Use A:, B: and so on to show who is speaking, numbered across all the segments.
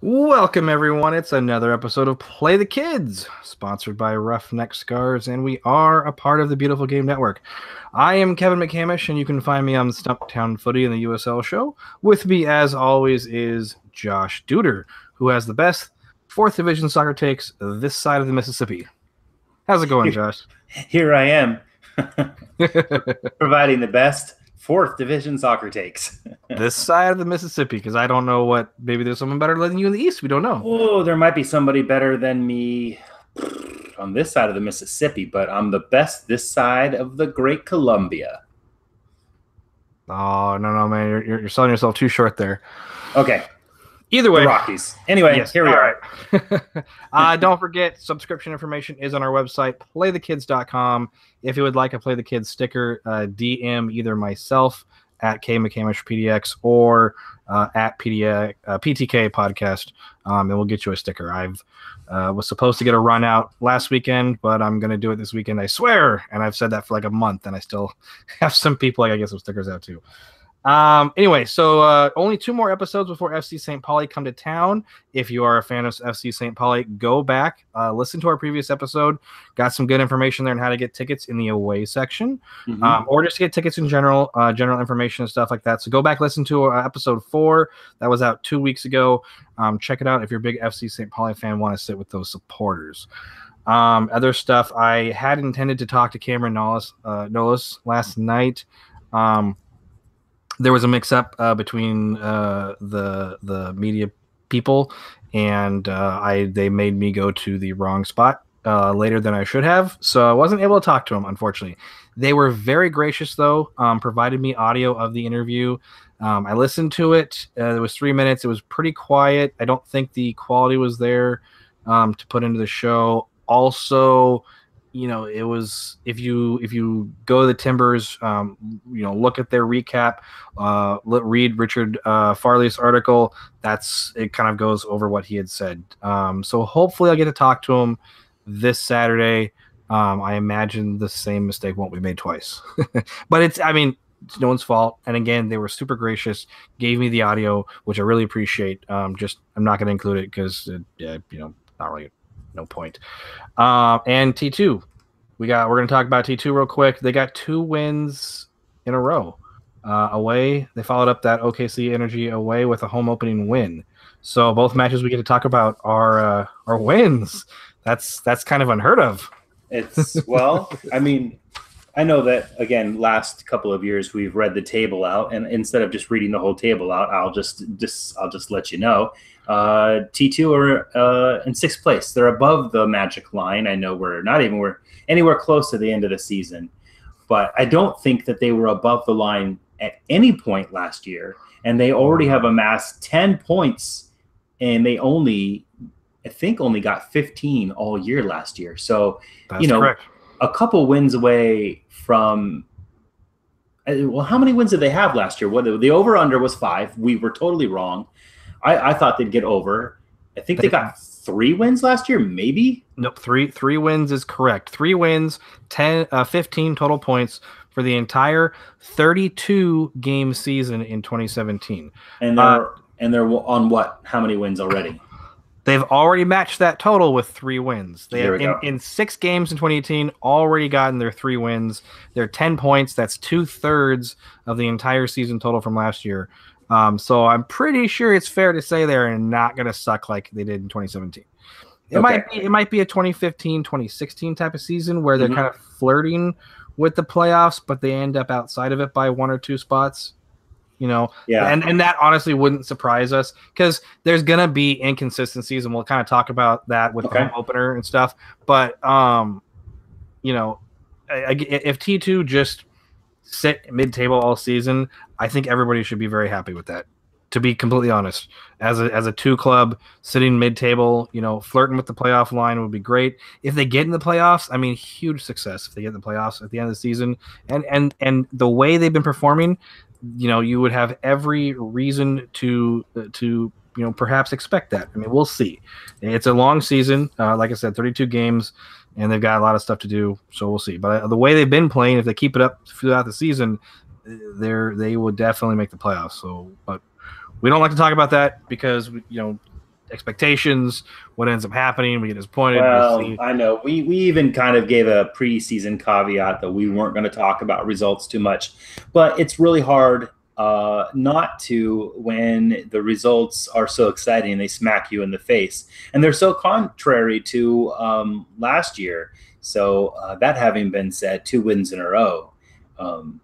A: Welcome, everyone. It's another episode of Play the Kids, sponsored by Roughneck Scars, and we are a part of the Beautiful Game Network. I am Kevin McCamish, and you can find me on Stumptown Footy and the USL show. With me, as always, is Josh Duder, who has the best 4th Division soccer takes this side of the Mississippi. How's it going, Josh?
B: Here I am, providing the best 4th Division soccer takes.
A: This side of the Mississippi, because I don't know what, maybe there's someone better than you in the East. We don't know.
B: Oh, there might be somebody better than me on this side of the Mississippi, but I'm the best this side of the Great Columbia.
A: Oh, no, man. You're selling yourself too short there.
B: Okay.
A: Either way.
B: The Rockies. Anyway, yes, here we are.
A: Right. Don't forget, subscription information is on our website, playthekids.com. If you would like a Play the Kids sticker, DM either myself at KMcCamishPDX or at PTK Podcast, and we'll get you a sticker. I was supposed to get a run out last weekend, but I'm going to do it this weekend, I swear. And I've said that for like a month, and I still have some people I got to get some stickers out too. Anyway, so only 2 more episodes before FC St. Pauli come to town. If you are a fan of FC St. Pauli, go back, listen to our previous episode. Got some good information there on how to get tickets in the away section, or just to get tickets in general, general information and stuff like that. So go back, listen to episode 4 that was out 2 weeks ago. Check it out if you're a big FC St. Pauli fan, want to sit with those supporters. Other stuff, I had intended to talk to Cameron Nolis last night. There was a mix-up between the media people, and they made me go to the wrong spot later than I should have, so I wasn't able to talk to them, unfortunately. They were very gracious, though, provided me audio of the interview. I listened to it. It was 3 minutes. It was pretty quiet. I don't think the quality was there to put into the show. Also, it was if you go to the Timbers, look at their recap, read Richard Farley's article. It kind of goes over what he had said. So hopefully I'll get to talk to him this Saturday. I imagine the same mistake won't be made twice, but it's no one's fault. And again, they were super gracious, gave me the audio, which I really appreciate. I'm not going to include it because not really. No point. And T2, we're going to talk about T2 real quick. They got 2 wins in a row away. They followed up that OKC Energy away with a home opening win. So both matches we get to talk about are wins. That's kind of unheard of.
B: I know that, again, last couple of years we've read the table out, and instead of just reading the whole table out, I'll just let you know. T2 are in 6th place. They're above the magic line. I know we're anywhere close to the end of the season, but I don't think that they were above the line at any point last year, and they already have amassed 10 points, and they only got 15 all year last year. So,
A: that's correct.
B: A couple wins away from how many wins did they have last year? The over-under was 5. We were totally wrong. I thought they'd get over. I think they got 3 wins last year, maybe?
A: Nope, 3 wins is correct. 3 wins, 15 total points for the entire 32-game season in 2017.
B: And they're on what? How many wins already?
A: They've already matched that total with 3 wins. They have in 6 games in 2018 already gotten their 3 wins. They're 10 points. That's 2/3 of the entire season total from last year. So I'm pretty sure it's fair to say they're not going to suck like they did in 2017. It might be a 2015, 2016 type of season where they're kind of flirting with the playoffs, but they end up outside of it by 1 or 2 spots.
B: Yeah.
A: And that honestly wouldn't surprise us because there's going to be inconsistencies, and we'll kind of talk about that with the home opener and stuff. But, if T2 just sit mid-table all season, I think everybody should be very happy with that, to be completely honest. As a 2 club sitting mid-table, flirting with the playoff line would be great. If they get in the playoffs, huge success if they get in the playoffs at the end of the season. And the way they've been performing, you would have every reason to perhaps expect that. We'll see. It's a long season. Like I said, 32 games, and they've got a lot of stuff to do, so we'll see. But the way they've been playing, if they keep it up throughout the season, they will definitely make the playoffs. So, but we don't like to talk about that because expectations, what ends up happening. We get disappointed. We'll
B: Well,
A: see.
B: I know we even kind of gave a preseason caveat that we weren't going to talk about results too much, but it's really hard not to when the results are so exciting and they smack you in the face, and they're so contrary to last year. So that having been said, 2 wins in a row. Um,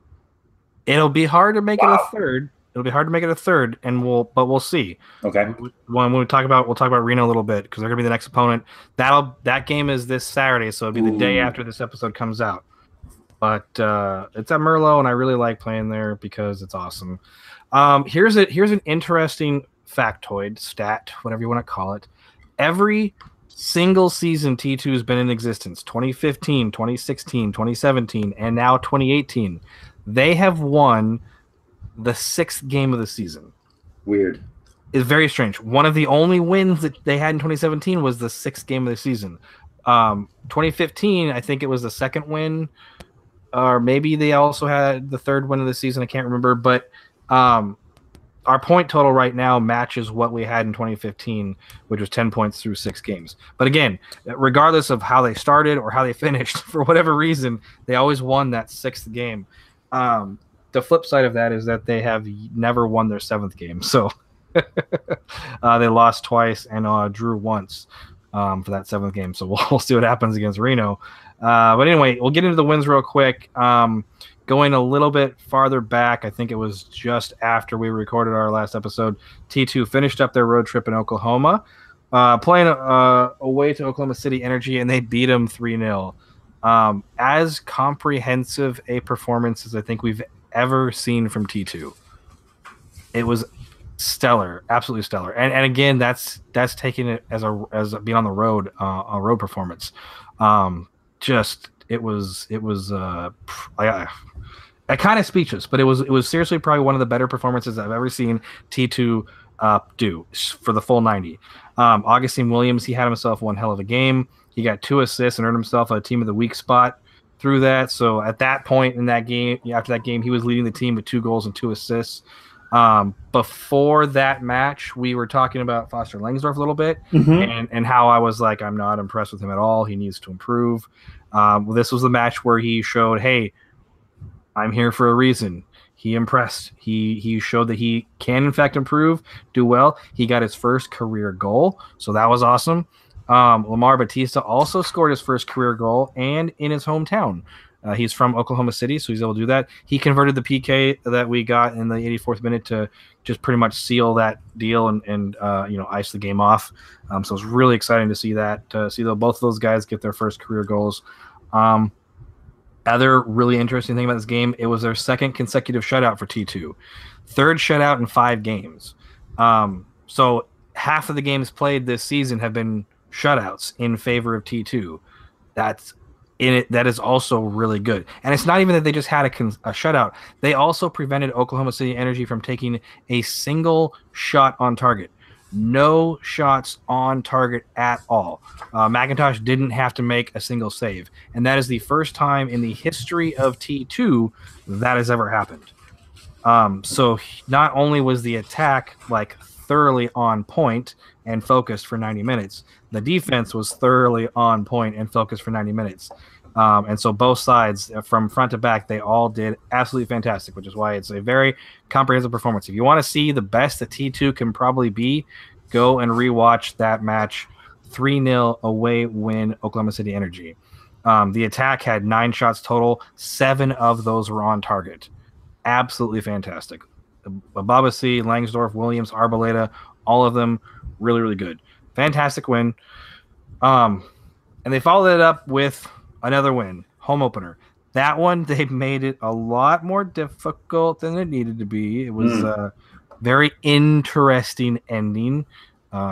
A: It'll be hard to make it a
B: wow.
A: third. It'll be hard to make it a third, and we'll see.
B: Okay.
A: When we talk about, we'll talk about Reno a little bit because they're gonna be the next opponent. That game is this Saturday, so it'll be the day after this episode comes out. But it's at Merlot, and I really like playing there because it's awesome. Here's an interesting factoid, stat, whatever you want to call it. Every single season T2 has been in existence, 2015, 2016, 2017, and now 2018. They have won the 6th game of the season.
B: Weird.
A: It's very strange. One of the only wins that they had in 2017 was the 6th game of the season. 2015, I think it was the 2nd win, or maybe they also had the 3rd win of the season. I can't remember, but our point total right now matches what we had in 2015, which was 10 points through 6 games. But again, regardless of how they started or how they finished, for whatever reason, they always won that 6th game. The flip side of that is that they have never won their 7th game. So they lost twice and drew once for that 7th game. So we'll see what happens against Reno. But anyway, we'll get into the wins real quick. Going a little bit farther back, I think it was just after we recorded our last episode, T2 finished up their road trip in Oklahoma, playing away to Oklahoma City Energy, and they beat them 3-0. As comprehensive a performance as I think we've ever seen from T2. It was stellar, absolutely stellar. And again, that's taking it as being on the road, a road performance. It was I kind of speechless, but it was seriously probably one of the better performances I've ever seen T2 do for the full 90. Augustine Williams, he had himself one hell of a game. He got 2 assists and earned himself a team of the week spot through that. So at that point in that game, after that game, he was leading the team with 2 goals and 2 assists. Before that match, we were talking about Foster Langsdorff a little bit, and how I was like, I'm not impressed with him at all. He needs to improve. This was the match where he showed, hey, I'm here for a reason. He impressed. He showed that he can, in fact, improve, do well. He got his first career goal, so that was awesome. Lamar Batista also scored his first career goal, and in his hometown. He's from Oklahoma City, so he's able to do that. He converted the PK that we got in the 84th minute to just pretty much seal that deal and ice the game off. So it's really exciting to see that, both of those guys get their first career goals. Other really interesting thing about this game, it was their 2nd consecutive shutout for T2. 3rd shutout in 5 games. So half of the games played this season have been shutouts in favor of T2. That is also really good. And it's not even that they just had a shutout. They also prevented Oklahoma City Energy from taking a single shot on target. No shots on target at all. McIntosh didn't have to make a single save. And that is the first time in the history of T2 that has ever happened. So not only was the attack thoroughly on point and focused for 90 minutes, the defense was thoroughly on point and focused for 90 minutes. And so both sides, from front to back, they all did absolutely fantastic, which is why it's a very comprehensive performance. If you want to see the best that T2 can probably be, go and rewatch that match, 3-0 away win Oklahoma City Energy. The attack had 9 shots total. 7 of those were on target. Absolutely fantastic. Babasi, Langsdorff, Williams, Arboleda, all of them really, really good. Fantastic win. And they followed it up with another win, home opener. That one, they made it a lot more difficult than it needed to be. It was a very interesting ending,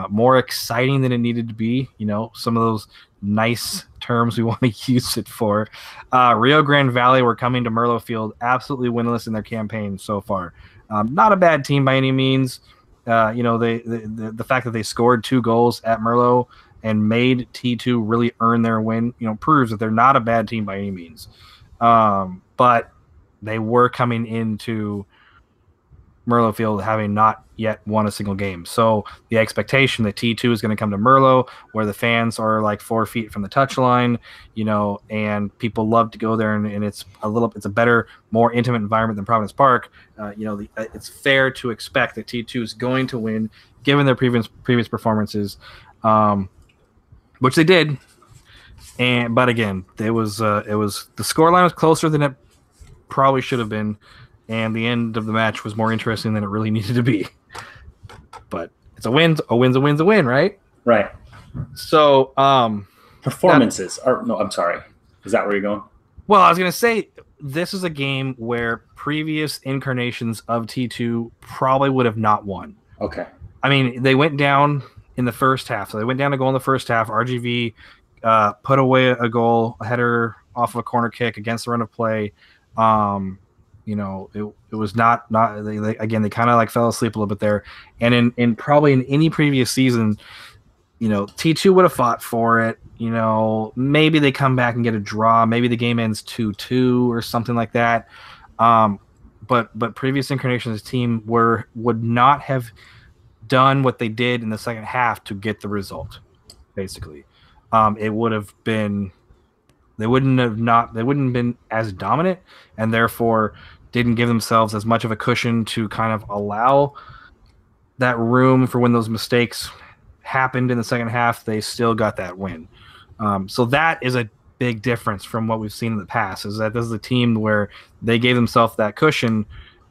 A: more exciting than it needed to be. Some of those nice terms we want to use it for. Rio Grande Valley were coming to Merlot Field absolutely winless in their campaign so far. Not a bad team by any means. The fact that they scored 2 goals at Merlot and made T2 really earn their win, proves that they're not a bad team by any means. But they were coming into Merlot Field, having not yet won a single game. So the expectation that T2 is going to come to Merlot, where the fans are like 4 feet from the touchline, and people love to go there, and it's a better, more intimate environment than Providence Park. It's fair to expect that T2 is going to win, given their previous performances, which they did. But again, it was the scoreline was closer than it probably should have been. And the end of the match was more interesting than it really needed to be. But it's a win. A win's a win's a win, right?
B: Right.
A: So
B: performances are no. I'm sorry. Is that where you're going?
A: Well, I was going to say this is a game where previous incarnations of T2 probably would have not won.
B: Okay.
A: I mean, they went down in the first half. So they went down a goal in the first half. RGV put away a goal, a header off of a corner kick against the run of play. It was not they kind of like fell asleep a little bit there. And in probably in any previous season, T2 would have fought for it. Maybe they come back and get a draw. Maybe the game ends 2-2 or something like that. But previous incarnations of the team would not have done what they did in the second half to get the result. Basically, it would have been. They wouldn't have been as dominant, and therefore didn't give themselves as much of a cushion to kind of allow that room for when those mistakes happened in the second half. They still got that win. So that is a big difference from what we've seen in the past, is that this is a team where they gave themselves that cushion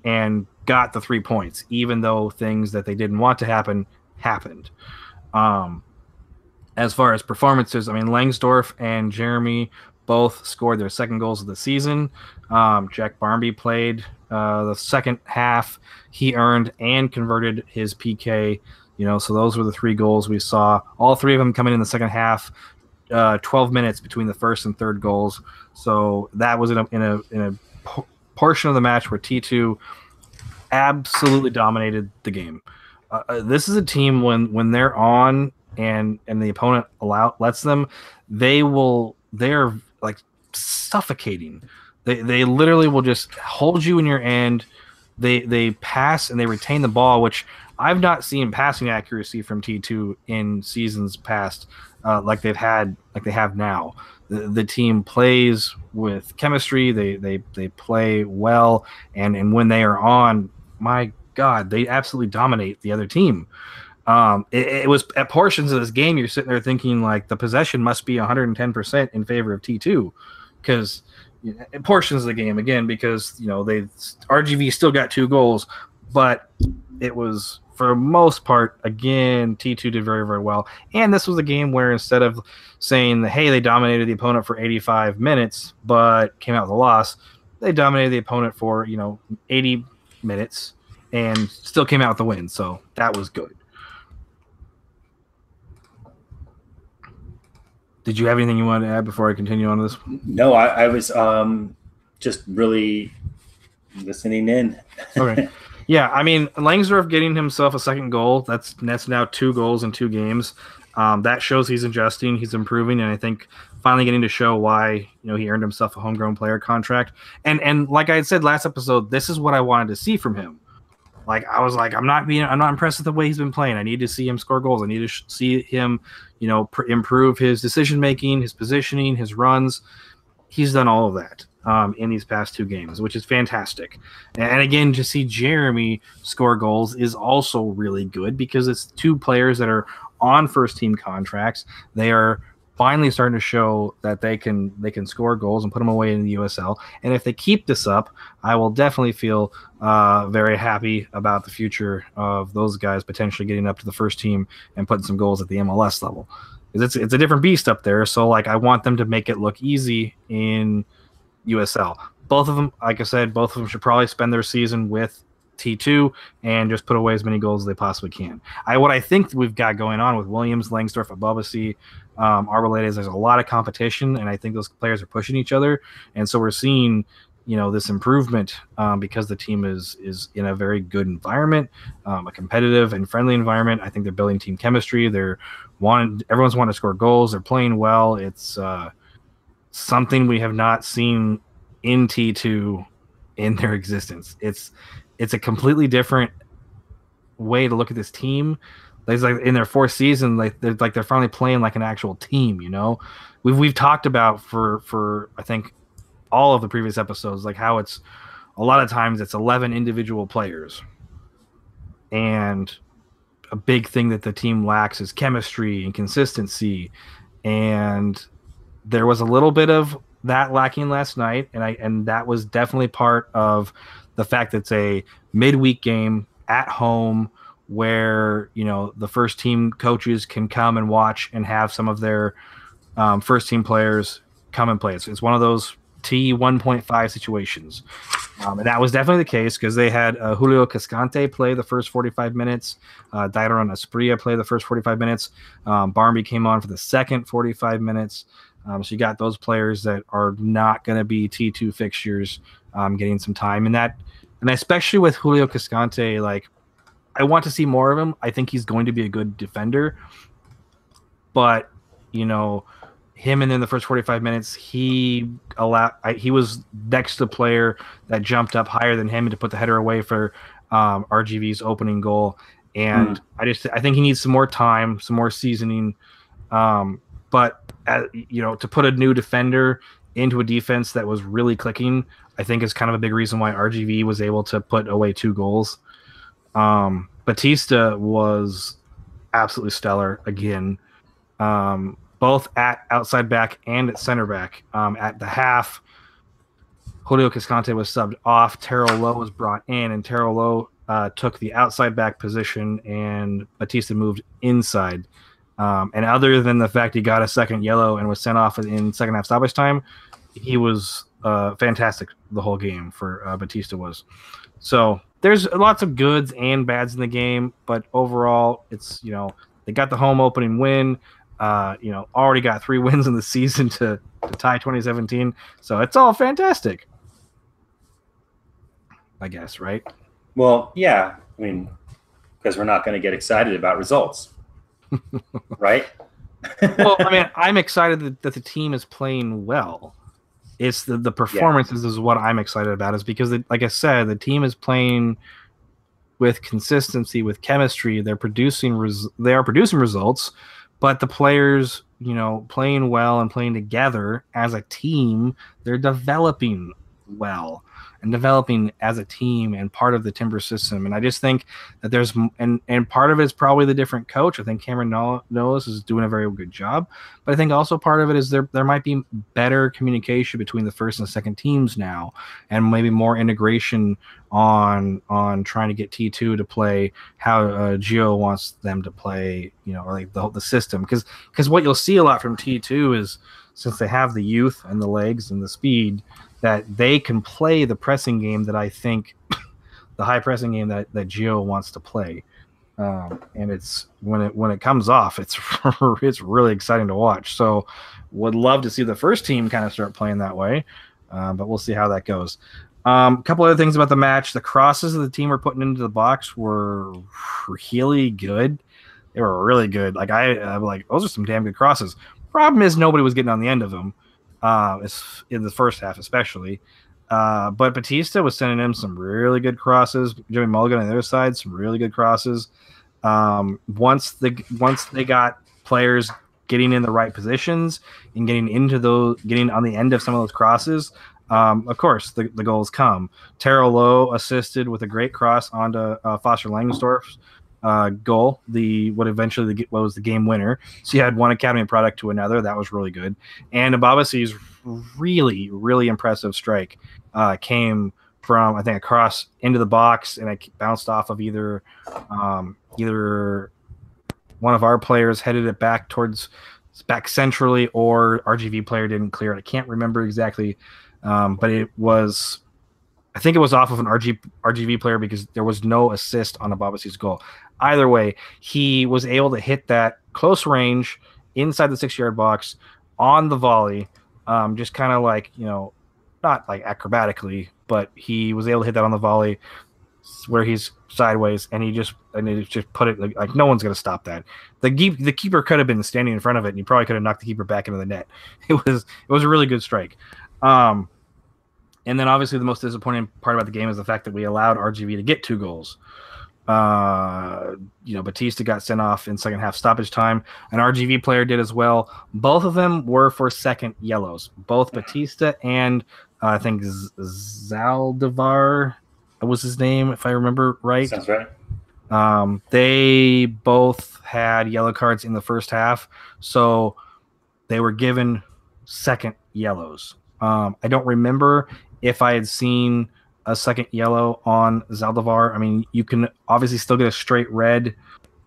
A: and got the 3 points, even though things that they didn't want to happen happened. As far as performances, I mean, Langsdorff and Jeremy both scored their second goals of the season. Jack Barmby played the second half. He earned and converted his PK. So those were the 3 goals we saw. All 3 of them coming in the second half. 12 minutes between the first and third goals. So that was in a portion of the match where T2 absolutely dominated the game. This is a team when they're on and the opponent lets them, they're like suffocating. They literally will just hold you in your end. They pass and they retain the ball, which I've not seen passing accuracy from T2 in seasons past, like they have now. The team plays with chemistry. They play well, and when they are on, my God, they absolutely dominate the other team. It was at portions of this game you're sitting there thinking like the possession must be 110% in favor of T2, because portions of the game again, because RGV still got 2 goals, but it was for the most part again T2 did very, very well. And this was a game where instead of saying hey, they dominated the opponent for 85 minutes but came out with a loss, they dominated the opponent for 80 minutes and still came out with the win. So that was good. Did you have anything you wanted to add before I continue on this?
B: No, I was just really listening in.
A: Okay. Yeah, I mean, Langsdorff getting himself a second goal, that's now 2 goals in 2 games. That shows he's adjusting, he's improving, and I think finally getting to show why he earned himself a homegrown player contract. And like I had said last episode, this is what I wanted to see from him. Like I was like, I'm not impressed with the way he's been playing. I need to see him score goals. I need to see him, improve his decision making, his positioning, his runs. He's done all of that in these past 2 games, which is fantastic. And again, to see Jeremy score goals is also really good because it's 2 players that are on first team contracts. They are finally starting to show that they can score goals and put them away in the USL. And if they keep this up, I will definitely feel very happy about the future of those guys potentially getting up to the first team and putting some goals at the MLS level. Because it's a different beast up there. So like I want them to make it look easy in USL. Both of them, like I said, both of them should probably spend their season with T2 and just put away as many goals as they possibly can. What I think we've got going on with Williams, Langsdorff, Ababasi, Arboleda is there's a lot of competition, and I think those players are pushing each other, and so we're seeing this improvement because the team is in a very good environment, a competitive and friendly environment. I think they're building team chemistry. Everyone's wanting to score goals. They're playing well. It's something we have not seen in T2 in their existence. it's a completely different way to look at this team. It's like in their fourth season, they're finally playing like an actual team. You know, we've talked about for I think all of the previous episodes, like how it's a lot of times it's 11 individual players, and a big thing that the team lacks is chemistry and consistency, and there was a little bit of that lacking last night, and that was definitely part of the fact that it's a midweek game at home where the first team coaches can come and watch and have some of their first team players come and play. It's one of those T 1.5 situations. And that was definitely the case because they had Julio Cascante play the first 45 minutes. Dairon Asprilla play the first 45 minutes. Barmby came on for the second 45 minutes. So you got those players that are not going to be T2 fixtures getting some time. And especially with Julio Cascante, like, I want to see more of him. I think he's going to be a good defender. But, him and in the first 45 minutes, he was next to the player that jumped up higher than him to put the header away for RGV's opening goal. And I think he needs some more time, some more seasoning. But to put a new defender into a defense that was really clicking, I think is kind of a big reason why RGV was able to put away 2 goals. Batista was absolutely stellar again. Both at outside back and at center back. At the half, Julio Cascante was subbed off. Terrell Lowe was brought in, and Terrell Lowe took the outside back position, and Batista moved inside. And other than the fact he got a second yellow and was sent off in second half stoppage time, he was fantastic the whole game for Batista was. So there's lots of goods and bads in the game, but overall, it's they got the home opening win. Already got 3 wins in the season to tie 2017. So it's all fantastic, I guess, right?
B: Well, yeah. I mean, because we're not going to get excited about results, right?
A: Well, I mean, I'm excited that the team is playing well. It's the performances is what I'm excited about, is because, like I said, the team is playing with consistency, with chemistry. They are producing results. But the players, playing well and playing together as a team, they're developing well and developing as a team and part of the Timber system. And I just think that there's and part of it is probably the different coach. I think Cameron Knowles is doing a very good job. But I think also part of it is there might be better communication between the first and second teams now, and maybe more integration on trying to get T2 to play how Gio wants them to play, or like the system. Because what you'll see a lot from T2 is, since they have the youth and the legs and the speed, that they can play the pressing game that I think the high pressing game that Gio wants to play. And it's when it comes off, it's really exciting to watch. So would love to see the first team kind of start playing that way. But we'll see how that goes. A couple other things about the match. The crosses that the team were putting into the box were really good. They were really good. Like I'm like, those are some damn good crosses. Problem is nobody was getting on the end of them. In the first half especially. But Batista was sending him some really good crosses. Jimmy Mulligan on the other side, some really good crosses. Once they got players getting in the right positions and getting on the end of some of those crosses, of course the goals come. Terrell Lowe assisted with a great cross onto Foster Langsdorff's goal, what was the game winner. So you had one academy product to another. That was really good. And Ababasi's really, really impressive strike came from, I think, a cross into the box, and it bounced off of either one of our players headed it back centrally, or RGV player didn't clear it. I can't remember exactly, but I think it was off of an RGV player, because there was no assist on Ababasi's goal. Either way, he was able to hit that close range inside the 6-yard box on the volley, just kind of like, not like acrobatically, but he was able to hit that on the volley where he's sideways, and he just put it like no one's going to stop that. The keeper could have been standing in front of it, and he probably could have knocked the keeper back into the net. It was a really good strike. And then obviously the most disappointing part about the game is the fact that we allowed RGV to get 2 goals. Batista got sent off in second half stoppage time. An RGV player did as well. Both of them were for second yellows. Both Batista and I think Zaldivar was his name, if I remember right.
B: Sounds right.
A: They both had yellow cards in the first half, so they were given second yellows. I don't remember if I had seen a second yellow on Zaldivar. I mean, you can obviously still get a straight red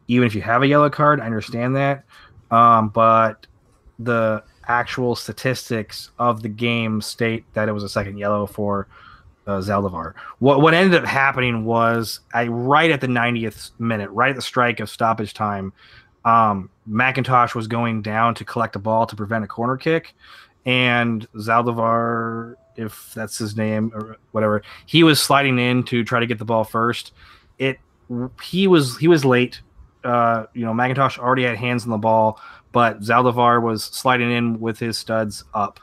A: even if you have a yellow card. I understand that. But the actual statistics of the game state that it was a second yellow for Zaldivar. What ended up happening was right at the 90th minute, right at the strike of stoppage time, McIntosh was going down to collect a ball to prevent a corner kick, and Zaldivar, if that's his name or whatever, he was sliding in to try to get the ball first. He was late. McIntosh already had hands on the ball, but Zaldivar was sliding in with his studs up,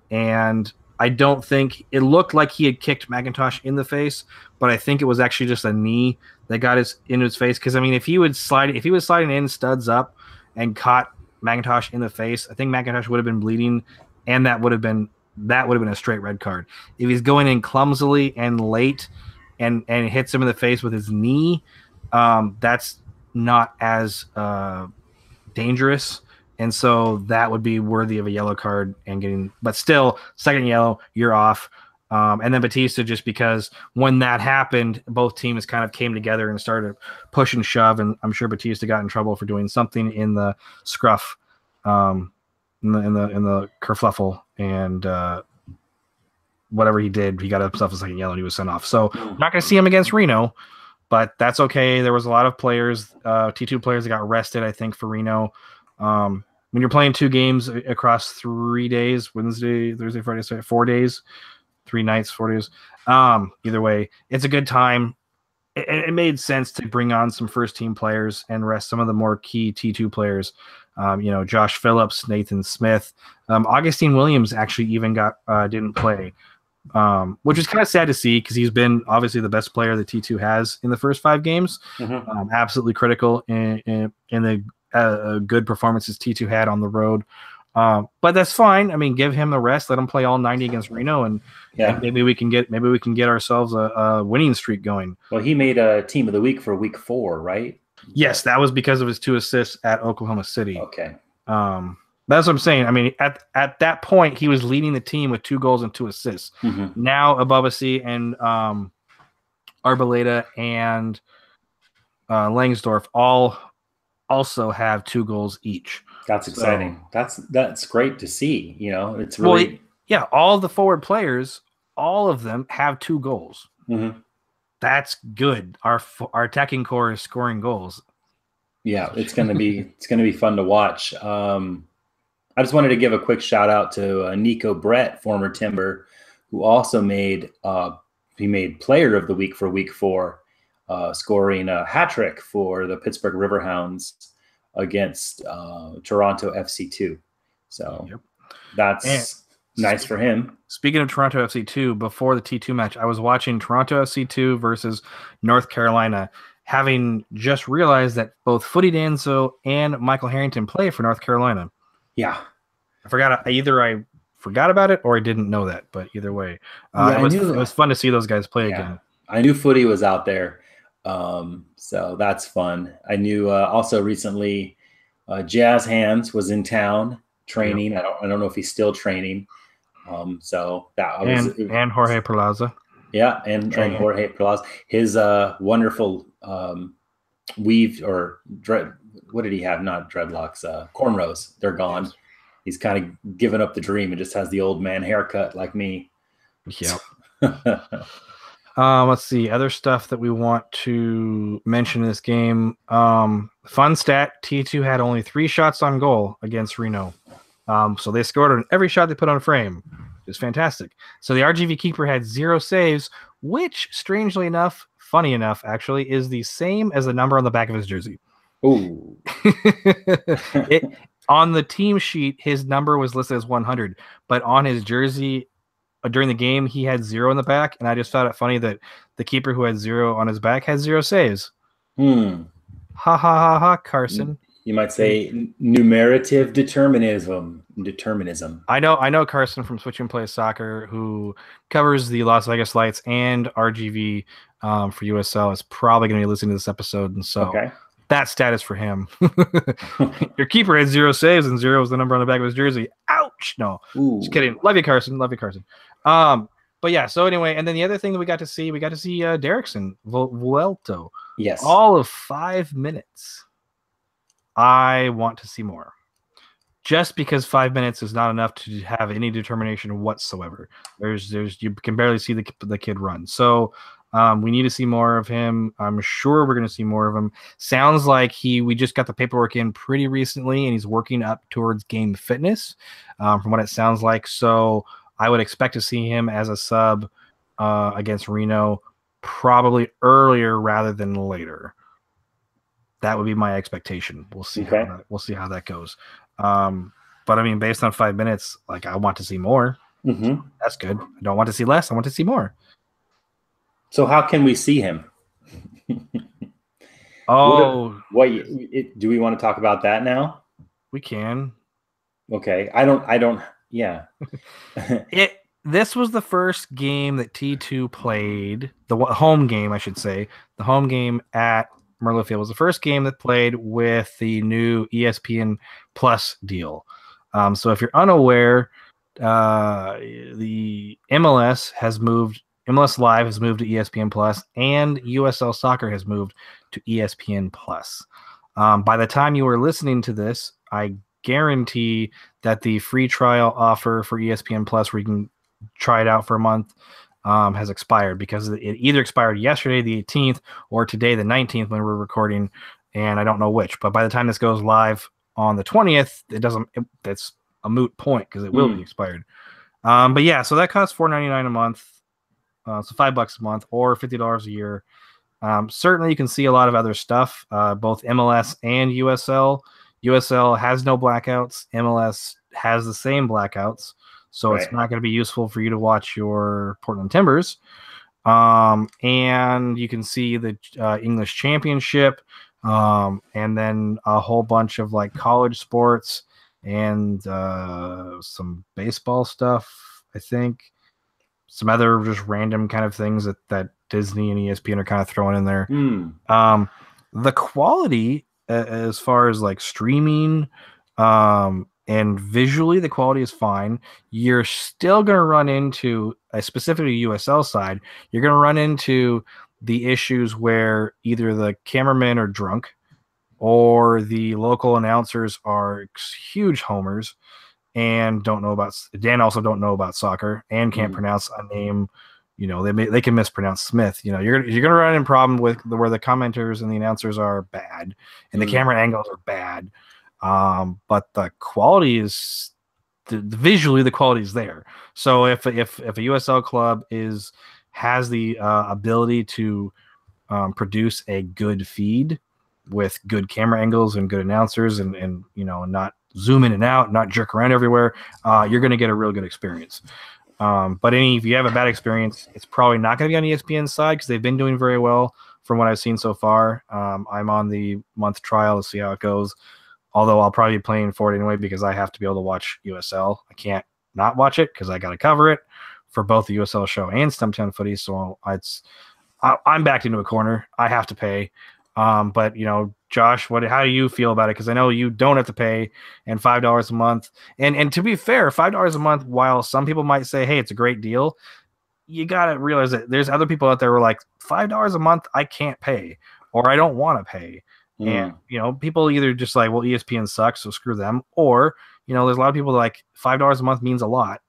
A: and I don't think it looked like he had kicked McIntosh in the face, but I think it was actually just a knee that got into his face. Because I mean, if he was sliding in studs up and caught McIntosh in the face, I think McIntosh would have been bleeding, and that would have been a straight red card. If he's going in clumsily and late and hits him in the face with his knee, that's not as dangerous. And so that would be worthy of a yellow card but still, second yellow, you're off. And then Batista, just because when that happened, both teams kind of came together and started push and shove. And I'm sure Batista got in trouble for doing something in the scruff, in the kerfluffle, and whatever he did, he got himself a second yellow and he was sent off. So I'm not going to see him against Reno, but that's okay. There was a lot of players, T2 players that got rested, I think, for Reno. When you're playing 2 games across 3 days, Wednesday, Thursday, Friday, Saturday, 4 days, 3 nights, 4 days. Either way, it's a good time. It made sense to bring on some first team players and rest some of the more key T2 players. Josh Phillips, Nathan Smith, Augustine Williams actually even didn't play, which is kind of sad to see because he's been obviously the best player that T2 has in the first 5 games. Mm-hmm. Absolutely critical in the good performances T2 had on the road. But that's fine. I mean, give him the rest. Let him play all 90 against Reno, and maybe we can get ourselves a winning streak going.
B: Well, he made a team of the week for week 4, right?
A: Yes, that was because of his 2 assists at Oklahoma City.
B: Okay.
A: That's what I'm saying. I mean, at that point, he was leading the team with 2 goals and 2 assists. Mm-hmm. Now, Abubasi and Arboleda and Langsdorff all also have 2 goals each.
B: That's exciting. So, that's great to see. It's really
A: all the forward players, all of them have 2 goals. Mm-hmm. That's good. Our attacking core is scoring goals.
B: Yeah, it's gonna be fun to watch. I just wanted to give a quick shout out to Nico Brett, former Timber, who also made Player of the Week for Week 4, scoring a hat trick for the Pittsburgh Riverhounds against Toronto FC2. So that's nice for him.
A: Speaking of Toronto FC2, before the T2 match, I was watching Toronto FC2 versus North Carolina, having just realized that both Footy Danzo and Michael Harrington play for North Carolina.
B: Yeah.
A: I forgot about it or I didn't know that, but either way, it was fun to see those guys play again.
B: I knew Footy was out there. So that's fun. I knew also recently Jazz Hands was in town training. Yep. I don't know if he's still training. So that was
A: and Jorge Perlaza.
B: Yeah, and Jorge Perlaza. His wonderful weave or dread. What did he have? Not dreadlocks. Cornrows. They're gone. Yes. He's kind of given up the dream and just has the old man haircut like me.
A: Yep. Let's see. Other stuff that we want to mention in this game. Fun stat, T2 had only 3 shots on goal against Reno. So they scored on every shot they put on frame. It's fantastic. So the RGV keeper had 0 saves, which, strangely enough, funny enough, actually, is the same as the number on the back of his jersey.
B: Ooh.
A: On the team sheet, his number was listed as 100, but on his jersey, during the game he had 0 in the back, and I just found it funny that the keeper who had 0 on his back had 0 saves.
B: Hmm.
A: Ha ha ha ha, Carson.
B: You might say numerative determinism.
A: I know Carson from Switch and Play Soccer, who covers the Las Vegas Lights and RGV for USL, is probably going to be listening to this episode, and so that stat is for him. Your keeper had 0 saves, and 0 was the number on the back of his jersey. Ouch! No, just kidding. Love you, Carson. Love you, Carson. But yeah. So anyway, and then the other thing that we got to see Derrickson Vuelto.
B: Yes,
A: all of 5 minutes. I want to see more. Just because 5 minutes is not enough to have any determination whatsoever. You can barely see the kid run. So we need to see more of him. I'm sure we're going to see more of him. Sounds like we just got the paperwork in pretty recently, and he's working up towards game fitness, from what it sounds like. So I would expect to see him as a sub against Reno, probably earlier rather than later. That would be my expectation. We'll see. We'll see how that goes. But I mean, based on 5 minutes, like, I want to see more.
B: Mm-hmm.
A: That's good. I don't want to see less. I want to see more.
B: So how can we see him?
A: Oh,
B: do we want to talk about that now?
A: We can.
B: Okay. I don't. Yeah.
A: This was the first game that T2 played. The home game, I should say. The home game at Merlo Field was the first game that played with the new ESPN Plus deal. So if you're unaware, the MLS Live has moved to ESPN Plus, and USL Soccer has moved to ESPN Plus. By the time you are listening to this, I guarantee that the free trial offer for ESPN Plus, where you can try it out for a month, has expired, because it either expired yesterday, the 18th, or today, the 19th, when we're recording, and I don't know which. But by the time this goes live on the 20th, that's a moot point, because it will be expired. But yeah, so that costs $4.99 a month, so $5 a month, or $50 a year. Certainly, you can see a lot of other stuff, both MLS and USL. USL has no blackouts. MLS has the same blackouts. So It's not going to be useful for you to watch your Portland Timbers. And you can see the English Championship, and then a whole bunch of like college sports and some baseball stuff, I think. Some other just random kind of things that Disney and ESPN are kind of throwing in there. The quality, as far as like streaming, and visually, the quality is fine. You're still going to run into, specifically USL side, you're going to run into the issues where either the cameramen are drunk, or the local announcers are huge homers and don't know about. Dan also don't know about soccer and can't pronounce a name. You know, they can mispronounce Smith. You know, you're gonna run into problem with where the commenters and the announcers are bad and the camera angles are bad. But the quality is visually, the quality is there. So if a USL club has the ability to produce a good feed with good camera angles and good announcers, and you know, not zoom in and out, not jerk around everywhere, you're going to get a real good experience. But if you have a bad experience, it's probably not going to be on ESPN's side, because they've been doing very well from what I've seen so far. I'm on the month trial to see how it goes. Although I'll probably be playing for it anyway, because I have to be able to watch USL. I can't not watch it, because I got to cover it for both the USL show and Stumptown Footy. So I'm backed into a corner. I have to pay. But you know, Josh, how do you feel about it? Because I know you don't have to pay, and $5 a month. And to be fair, $5 a month, while some people might say, hey, it's a great deal, you got to realize that there's other people out there who are like, $5 a month, I can't pay, or I don't want to pay. And, you know, people either just like, well, ESPN sucks, so screw them. Or, you know, there's a lot of people like $5 a month means a lot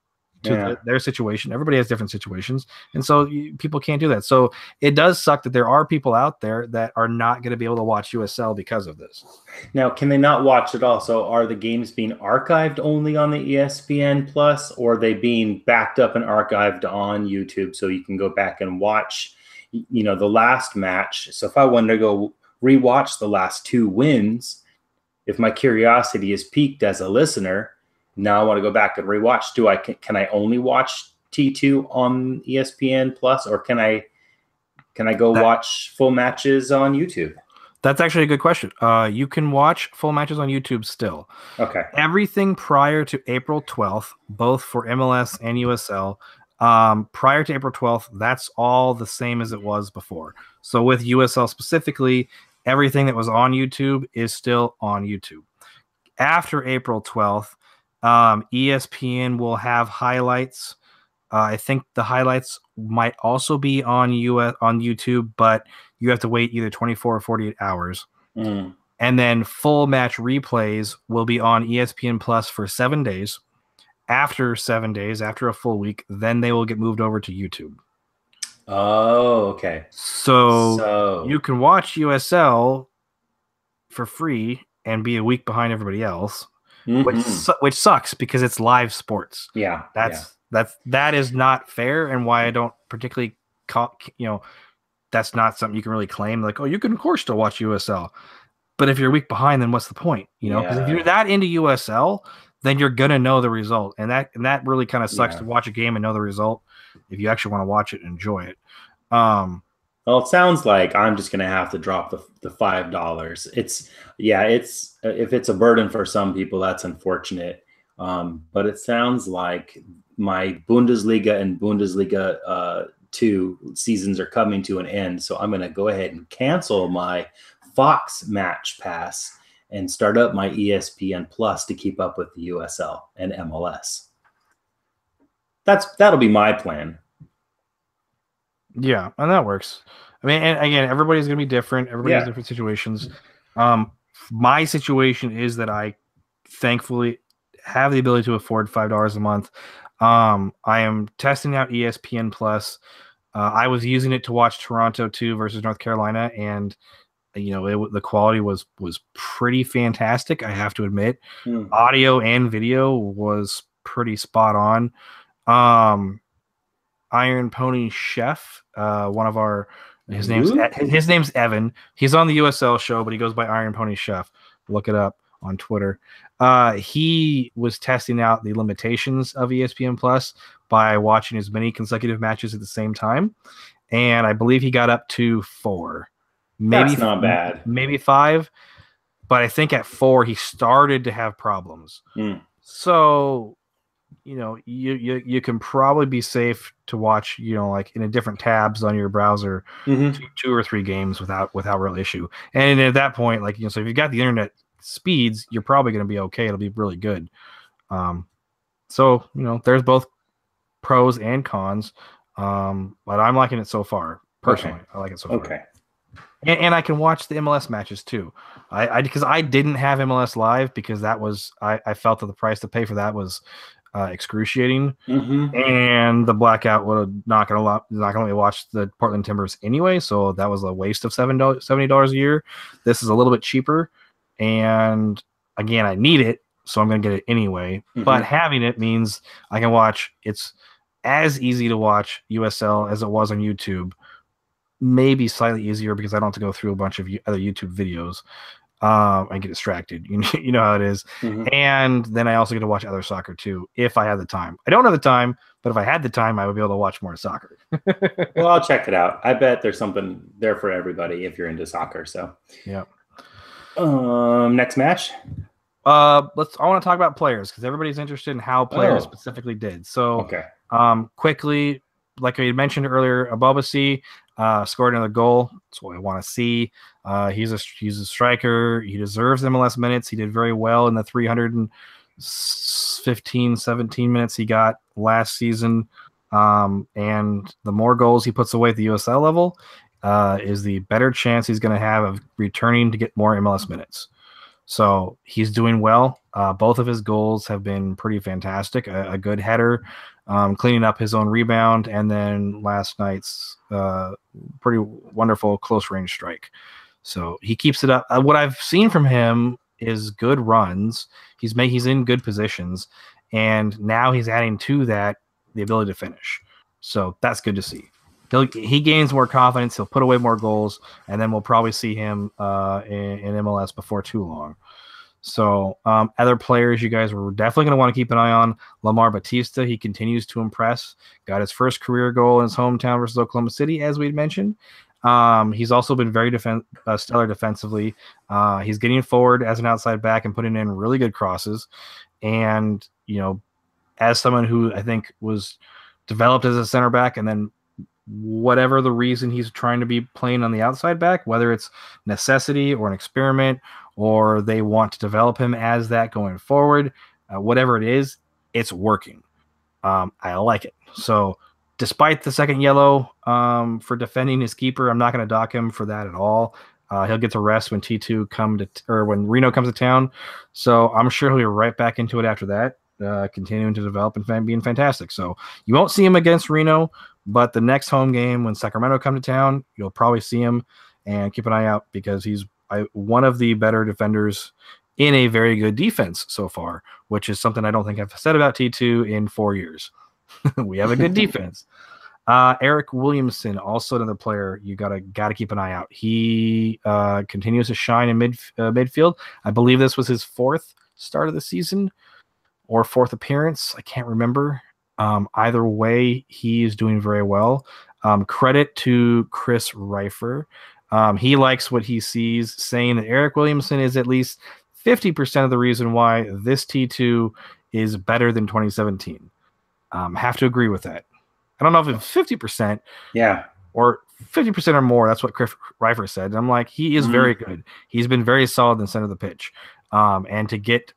A: to their situation. Everybody has different situations. And so people can't do that. So it does suck that there are people out there that are not going to be able to watch USL because of this.
B: Now, can they not watch it all? So are the games being archived only on the ESPN Plus, or are they being backed up and archived on YouTube so you can go back and watch, you know, the last match? So if I wanted to go rewatch the last 2 wins, if my curiosity is piqued as a listener, now I want to go back and rewatch. Can I only watch T2 on ESPN Plus, or can I go watch full matches on YouTube?
A: That's actually a good question. You can watch full matches on YouTube still.
B: Okay.
A: Everything prior to April 12th, both for MLS and USL, prior to April 12th, that's all the same as it was before. So with USL specifically, everything that was on YouTube is still on YouTube. After April 12th, ESPN will have highlights. I think the highlights might also be on YouTube, but you have to wait either 24 or 48 hours.
B: Mm.
A: And then full match replays will be on ESPN Plus for 7 days. After 7 days, after a full week, then they will get moved over to YouTube.
B: Oh, okay.
A: So you can watch USL for free and be a week behind everybody else, which sucks because it's live sports.
B: Yeah,
A: that is not fair, and why I don't particularly that's not something you can really claim, like, oh, you can of course still watch USL. But if you're a week behind, then what's the point? Because if you're that into USL, then you're gonna know the result, and that really kind of sucks to watch a game and know the result if you actually want to watch it and enjoy it.
B: Well, it sounds like I'm just gonna have to drop the $5. It's if it's a burden for some people, that's unfortunate. But it sounds like my Bundesliga and Bundesliga 2 seasons are coming to an end, so I'm gonna go ahead and cancel my Fox Match Pass and start up my ESPN Plus to keep up with the USL and MLS. That'll be my plan.
A: Yeah, and that works. I mean, and again, everybody's going to be different. Everybody has different situations. My situation is that I thankfully have the ability to afford $5 a month. I am testing out ESPN Plus. I was using it to watch Toronto 2 versus North Carolina, and the quality was pretty fantastic, I have to admit. Audio and video was pretty spot on. Iron Pony Chef, one of our his name's Evan. He's on the USL show, but he goes by Iron Pony Chef. Look it up on Twitter. He was testing out the limitations of ESPN Plus by watching as many consecutive matches at the same time, and I believe he got up to 4. Maybe
B: that's not bad.
A: Maybe 5, but I think at 4 he started to have problems. So, you can probably be safe to watch, like in a different tabs on your browser, 2 or 3 games without real issue. And at that point, so if you've got the internet speeds, you're probably going to be okay. It'll be really good. So, there's both pros and cons. But I'm liking it so far. Personally, I like it so far.
B: Okay.
A: And I can watch the MLS matches too. Because I didn't have MLS Live because that was I felt that the price to pay for that was excruciating, and the blackout would have not going to let me watch the Portland Timbers anyway. So that was a waste of $70 a year. This is a little bit cheaper, and again, I need it, so I'm going to get it anyway. But having it means I can watch. It's as easy to watch USL as it was on YouTube. Maybe slightly easier because I don't have to go through a bunch of other YouTube videos and get distracted. You know how it is. And then I also get to watch other soccer too, if I have the time. I don't have the time, but if I had the time, I would be able to watch more soccer.
B: Well, I'll check it out. I bet there's something there for everybody if you're into soccer. So
A: yeah.
B: Next match.
A: I want to talk about players because everybody's interested in how players specifically did. So quickly, like I mentioned earlier, Abobasi scored another goal. That's what I want to see. He's a striker. He deserves MLS minutes. He did very well in the 315, 17 minutes he got last season. And the more goals he puts away at the USL level is the better chance he's going to have of returning to get more MLS minutes. So he's doing well. Both of his goals have been pretty fantastic. A good header, cleaning up his own rebound, and then last night's pretty wonderful close range strike. So he keeps it up. What I've seen from him is good runs. He's in good positions, and now he's adding to that the ability to finish. So that's good to see. He gains more confidence. He'll put away more goals, and then we'll probably see him in MLS before too long. So other players you guys were definitely going to want to keep an eye on. Lamar Batista, he continues to impress. Got his first career goal in his hometown versus Oklahoma City, as we'd mentioned. He's also been very stellar defensively. He's getting forward as an outside back and putting in really good crosses. And, as someone who I think was developed as a center back and then whatever the reason he's trying to be playing on the outside back, whether it's necessity or an experiment or they want to develop him as that going forward, whatever it is, it's working. I like it. So despite the second yellow for defending his keeper, I'm not going to dock him for that at all. He'll get to rest when when Reno comes to town. So I'm sure he'll be right back into it after that, continuing to develop and being fantastic. So you won't see him against Reno, but the next home game when Sacramento come to town, you'll probably see him, and keep an eye out because he's one of the better defenders in a very good defense so far, which is something I don't think I've said about T2 in 4 years. We have a good defense. Eric Williamson, also another player you gotta keep an eye out. He continues to shine in midfield. I believe this was his fourth start of the season or fourth appearance. I can't remember. Either way, he is doing very well. Credit to Chris Reifer. He likes what he sees, saying that Eric Williamson is at least 50% of the reason why this T2 is better than 2017. Have to agree with that. I don't know if it's 50%, or 50% or more. That's what Chris Reifer said. And I'm like, he is very good. He's been very solid in the center of the pitch. And to get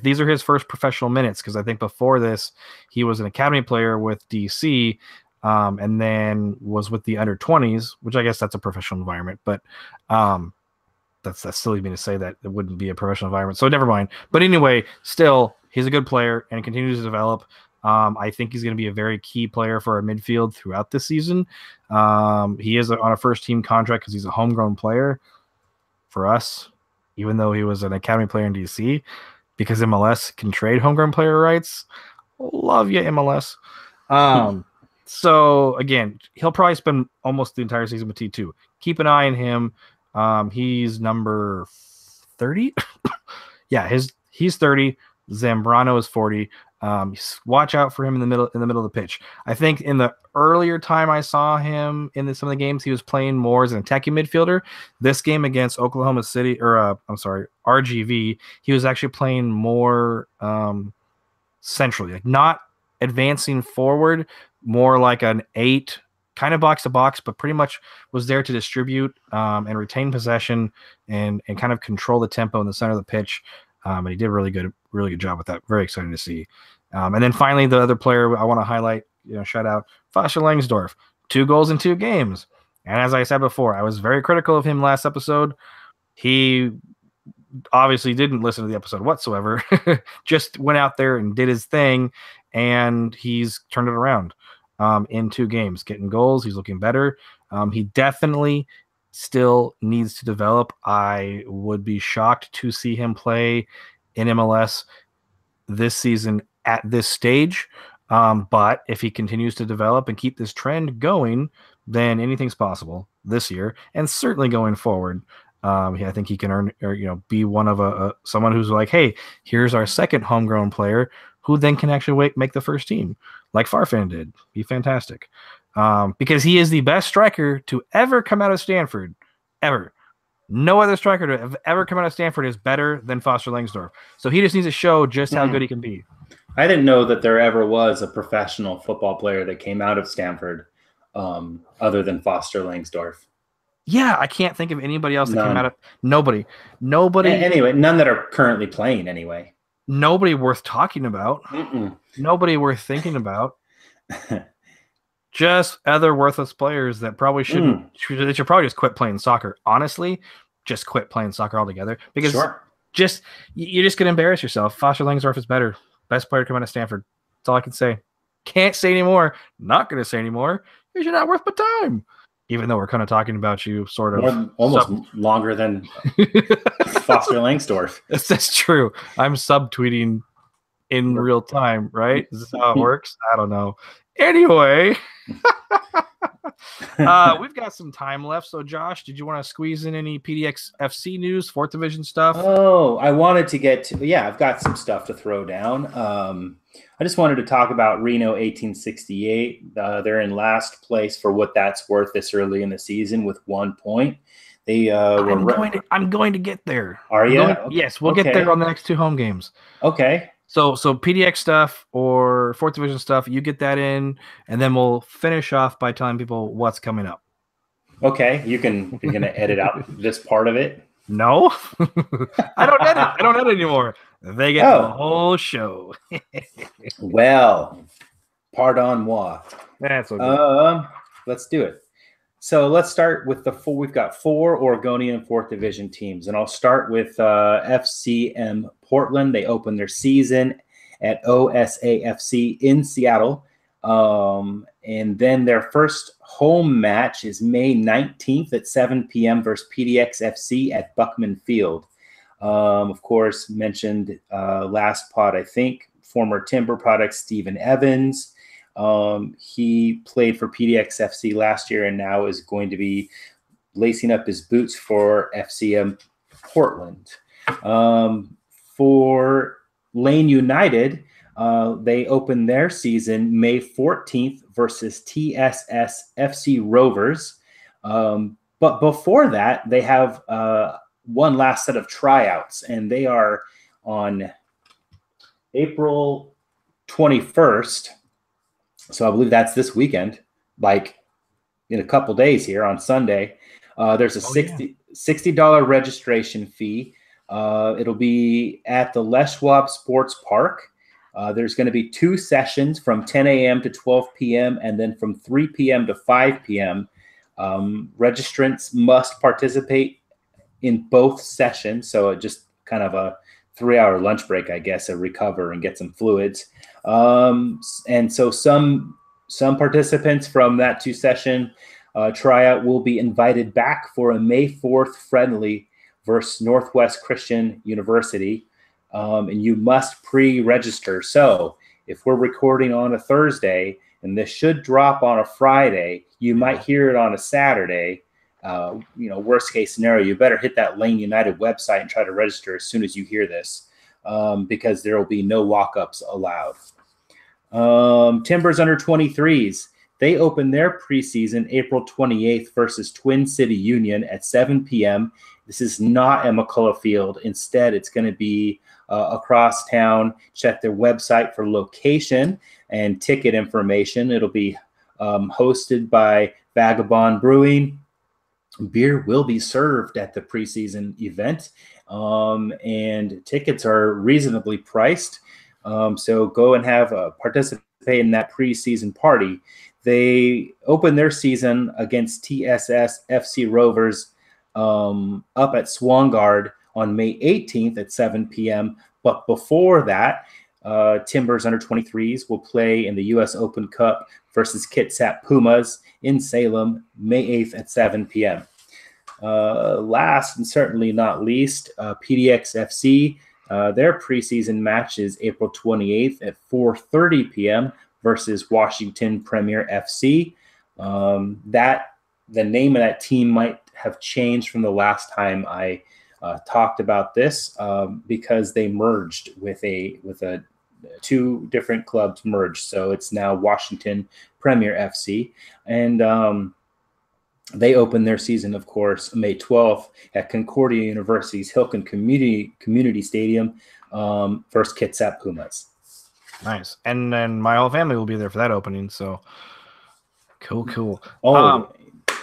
A: these are his first professional minutes, because I think before this he was an academy player with DC, and then was with the under 20s, which I guess that's a professional environment, but that's silly of me to say that it wouldn't be a professional environment. So never mind. But anyway, still, he's a good player and continues to develop. I think he's going to be a very key player for our midfield throughout this season. He is on a first-team contract because he's a homegrown player for us, even though he was an academy player in DC, because MLS can trade homegrown player rights. Love you, MLS. So, again, he'll probably spend almost the entire season with T2. Keep an eye on him. He's number 30. Yeah, he's 30. Zambrano is 40. Watch out for him in the middle of the pitch. I think in the earlier time I saw him in some of the games, he was playing more as an attacking midfielder. This game against Oklahoma City, RGV, he was actually playing more centrally, not advancing forward, more like an 8, kind of box to box, but pretty much was there to distribute and retain possession and kind of control the tempo in the center of the pitch. And he did a really good job with that. Very exciting to see. And then finally, the other player I want to highlight, shout out Foster Langsdorff, 2 goals in 2 games. And as I said before, I was very critical of him last episode. He obviously didn't listen to the episode whatsoever, just went out there and did his thing, and he's turned it around in 2 games, getting goals. He's looking better. He definitely still needs to develop. I would be shocked to see him play in MLS this season at this stage. But if he continues to develop and keep this trend going, then anything's possible this year and certainly going forward. I think he can earn, or be one of someone who's like, hey, here's our second homegrown player who then can actually make the first team, like Farfan did. Be fantastic, because he is the best striker to ever come out of Stanford, ever. No other striker to have ever come out of Stanford is better than Foster Langsdorff. So he just needs to show just how good he can be.
B: I didn't know that there ever was a professional football player that came out of Stanford other than Foster Langsdorff.
A: Yeah, I can't think of anybody else that came out of nobody.
B: Anyway, none that are currently playing anyway.
A: Nobody worth talking about. Nobody worth thinking about. Just other worthless players that probably shouldn't. They should probably just quit playing soccer. Honestly, just quit playing soccer altogether, because you're just gonna embarrass yourself. Foster Langsdorff is better. Best player to come out of Stanford. That's all I can say. Can't say anymore. Not gonna say anymore. Because you're not worth my time. Even though we're kind of talking about you, sort of
B: almost longer than Foster Langsdorff.
A: That's true. I'm subtweeting in real time, right? Is this how it works? I don't know. Anyway, we've got some time left. So, Josh, did you want to squeeze in any PDX FC news, 4th Division stuff?
B: Oh, I wanted to get to, yeah, I've got some stuff to throw down. I just wanted to talk about Reno 1868. They're in last place for what that's worth this early in the season with 1 point. They
A: I'm going to get there.
B: Are you?
A: Okay. Yes, we'll get there on the next 2 home games.
B: Okay.
A: So PDX stuff or 4th Division stuff, you get that in, and then we'll finish off by telling people what's coming up.
B: Okay, you're gonna edit out this part of it.
A: No, I don't edit. I don't edit anymore. They get the whole show.
B: Well, pardon moi.
A: That's okay.
B: Let's do it. So let's start with the 4. We've got 4 Oregonian 4th Division teams, and I'll start with FCM Portland. They opened their season at OSAFC in Seattle, and then their first home match is May 19th at 7 p.m. versus PDX FC at Buckman Field. Of course, mentioned last pod, I think, former Timber Products Stephen Evans. He played for PDX FC last year and now is going to be lacing up his boots for FCM Portland. For Lane United, they open their season May 14th versus TSS FC Rovers. But before that, they have one last set of tryouts, and they are on April 21st. So I believe that's this weekend, like in a couple days here on Sunday. There's a $60 registration fee. It'll be at the Les Schwab Sports Park. There's going to be 2 sessions from 10 a.m. to 12 p.m. and then from 3 p.m. to 5 p.m. Registrants must participate in both sessions. So just kind of a 3-hour lunch break, I guess, to recover and get some fluids. And so some participants from that 2-session tryout will be invited back for a May 4th friendly versus Northwest Christian University. And you must pre-register. So if we're recording on a Thursday and this should drop on a Friday, you might hear it on a Saturday. Worst case scenario, you better hit that Lane United website and try to register as soon as you hear this, because there will be no walk-ups allowed. Timbers under 23s, they open their preseason April 28th versus Twin City Union at 7 p.m. This is not at McCullough Field. Instead, it's going to be across town. Check their website for location and ticket information. It'll be hosted by Vagabond Brewing. Beer will be served at the preseason event, and tickets are reasonably priced. So go and have participate in that preseason party. They open their season against TSS FC Rovers up at Swangard on May 18th at 7 p.m. But before that, Timbers under 23s will play in the U.S. Open Cup versus Kitsap Pumas in Salem, May 8th at 7 p.m. Last and certainly not least, PDX FC, their preseason match is April 28th at 4:30 p.m. versus Washington Premier FC. The name of that team might have changed from the last time I talked about this, because they merged with 2 different clubs merged. So it's now Washington Premier FC. And they open their season, of course, May 12th at Concordia University's Hilton Community Stadium versus Kitsap Pumas.
A: Nice. And then my whole family will be there for that opening. So cool.
B: Oh,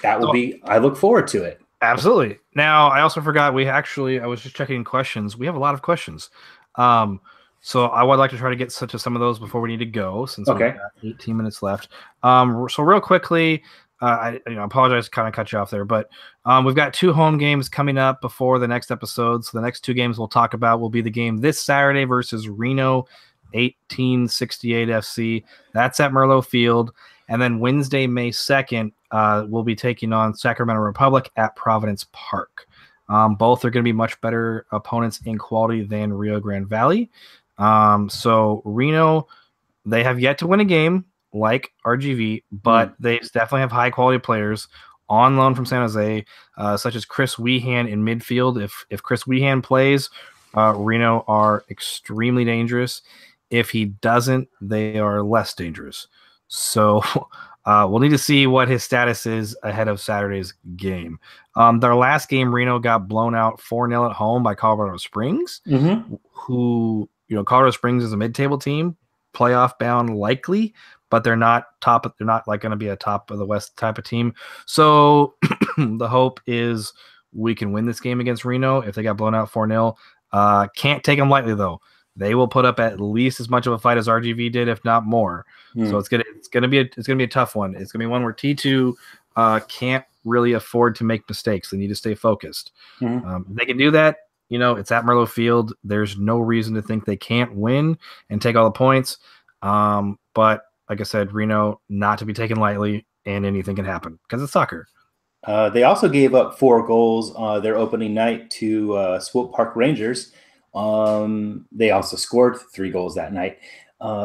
B: that will be, I look forward to it.
A: Absolutely. Now, I also forgot, I was just checking questions. We have a lot of questions. So I would like to try to get to some of those before we need to go, since we've got 18 minutes left. So real quickly, I apologize to kind of cut you off there, but we've got 2 home games coming up before the next episode. So the next 2 games we'll talk about will be the game this Saturday versus Reno 1868 FC. That's at Merlot Field. And then Wednesday, May 2nd, we'll be taking on Sacramento Republic at Providence Park. Both are going to be much better opponents in quality than Rio Grande Valley. So Reno, they have yet to win a game. like RGV, but they definitely have high quality players on loan from San Jose, such as Chris Wehan in midfield. If Chris Wehan plays, Reno are extremely dangerous. If he doesn't, they are less dangerous. So we'll need to see what his status is ahead of Saturday's game. Their last game, Reno got blown out 4-0 at home by Colorado Springs, who, Colorado Springs is a mid-table team, playoff bound likely, but they're not top. They're not like going to be a top of the West type of team. So the hope is we can win this game against Reno if they got blown out 4-0. Can't take them lightly though. They will put up at least as much of a fight as RGV did, if not more. So it's gonna be a tough one. It's gonna be one where T2 can't really afford to make mistakes. They need to stay focused. If they can do that, it's at Merlo Field. There's no reason to think they can't win and take all the points. But like I said, Reno not to be taken lightly, and anything can happen because it's soccer.
B: They also gave up 4 goals their opening night to Swope Park Rangers. They also scored 3 goals that night.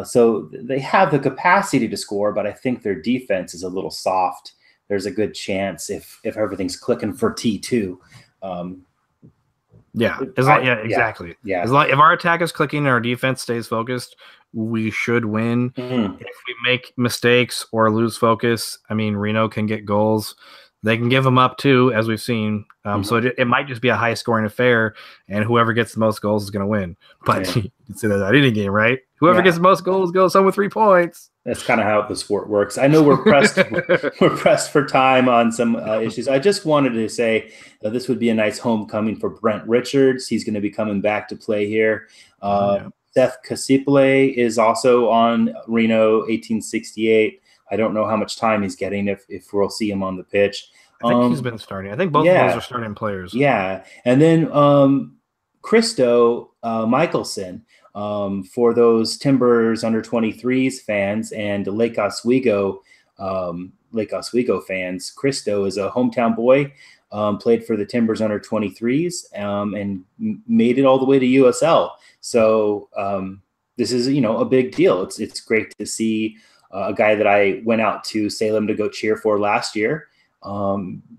B: So they have the capacity to score, but I think their defense is a little soft. There's a good chance if everything's clicking for T2.
A: Exactly.
B: Yeah.
A: If our attack is clicking and our defense stays focused, we should win. If we make mistakes or lose focus, Reno can get goals. They can give them up too, as we've seen. So it might just be a high-scoring affair, and whoever gets the most goals is going to win. But you can say that at any game, right? Whoever gets the most goals goes home with 3 points.
B: That's kind of how the sport works. I know we're pressed. We're pressed for time on some issues. I just wanted to say that this would be a nice homecoming for Brent Richards. He's going to be coming back to play here. Seth Casiple is also on Reno 1868. I don't know how much time he's getting, if we'll see him on the pitch.
A: I think he's been starting. I think both of those are starting players.
B: Yeah. And then Christo Michelson, for those Timbers under 23s fans and Lake Oswego fans, Christo is a hometown boy, played for the Timbers under 23s and made it all the way to USL. So this is, a big deal. It's great to see a guy that I went out to Salem to go cheer for last year.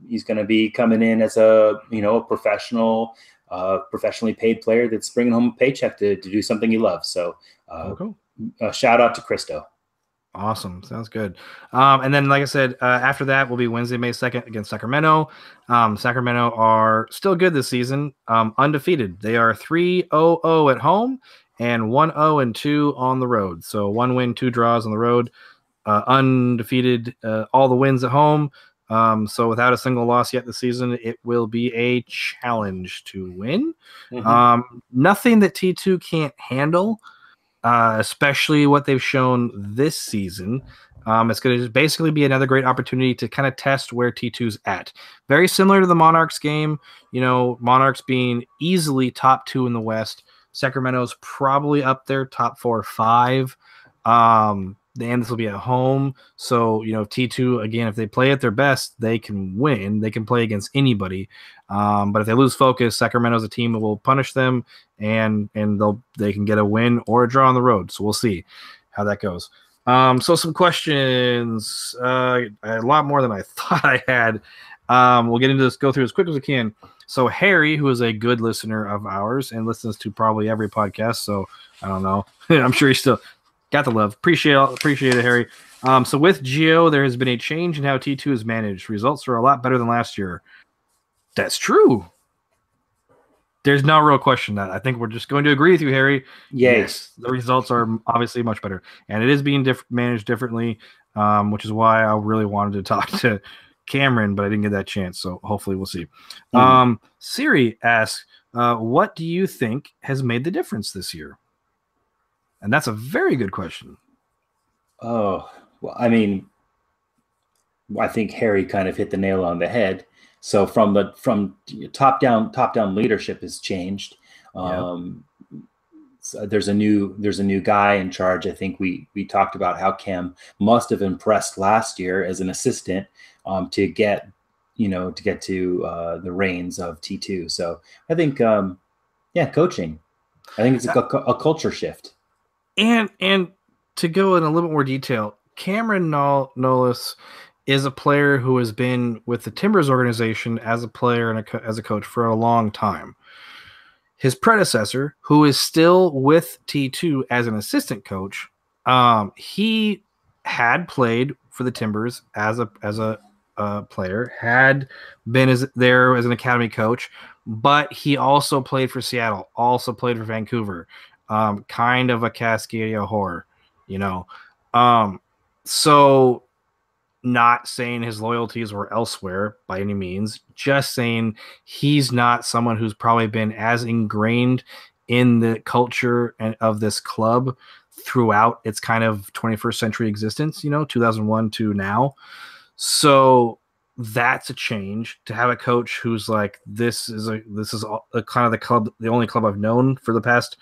B: He's going to be coming in as a professionally paid player that's bringing home a paycheck to do something he loves. So shout out to Christo.
A: Awesome. Sounds good. And then, like I said, after that will be Wednesday, May 2nd against Sacramento. Sacramento are still good this season, undefeated. They are 3-0-0 at home and 1-0-2 on the road. So 1 win, 2 draws on the road, undefeated, all the wins at home. So without a single loss yet this season, it will be a challenge to win. Nothing that T2 can't handle, especially what they've shown this season. It's going to basically be another great opportunity to kind of test where T2's at. Very similar to the Monarchs game, Monarchs being easily top 2 in the West. Sacramento's probably up there, top 4 or 5. And this will be at home. So, T2, again, if they play at their best, they can win. They can play against anybody. But if they lose focus, Sacramento's a team that will punish them, and they can get a win or a draw on the road. So we'll see how that goes. So some questions, a lot more than I thought I had. We'll get into this, go through as quick as we can. So Harry, who is a good listener of ours and listens to probably every podcast, so I don't know. I'm sure he's still got the love. Appreciate it, Harry. So with Gio, there has been a change in how T2 is managed. Results are a lot better than last year. That's true. There's no real question that. I think we're just going to agree with you, Harry. Yes, the results are obviously much better, and it is being managed differently, which is why I really wanted to talk to Cameron, but I didn't get that chance, so hopefully we'll see. Siri asks, what do you think has made the difference this year? And that's a very good question.
B: Oh, well, I think Harry kind of hit the nail on the head. So from top down leadership has changed. So there's a new guy in charge. I think we talked about how Cam must have impressed last year as an assistant to get to the reins of T2. So I think coaching. I think it's a culture shift.
A: And to go in a little bit more detail, Cameron Nolis is a player who has been with the Timbers organization as a player and as a coach for a long time. His predecessor, who is still with T2 as an assistant coach, he had played for the Timbers as a player, had been there as an academy coach, but he also played for Seattle, also played for Vancouver, kind of a Cascadia whore, you know. So not saying his loyalties were elsewhere by any means, just saying he's not someone who's probably been as ingrained in the culture of this club throughout its kind of 21st century existence, 2001 to now. So that's a change to have a coach who's like, this is a kind of the club, the only club I've known for the past,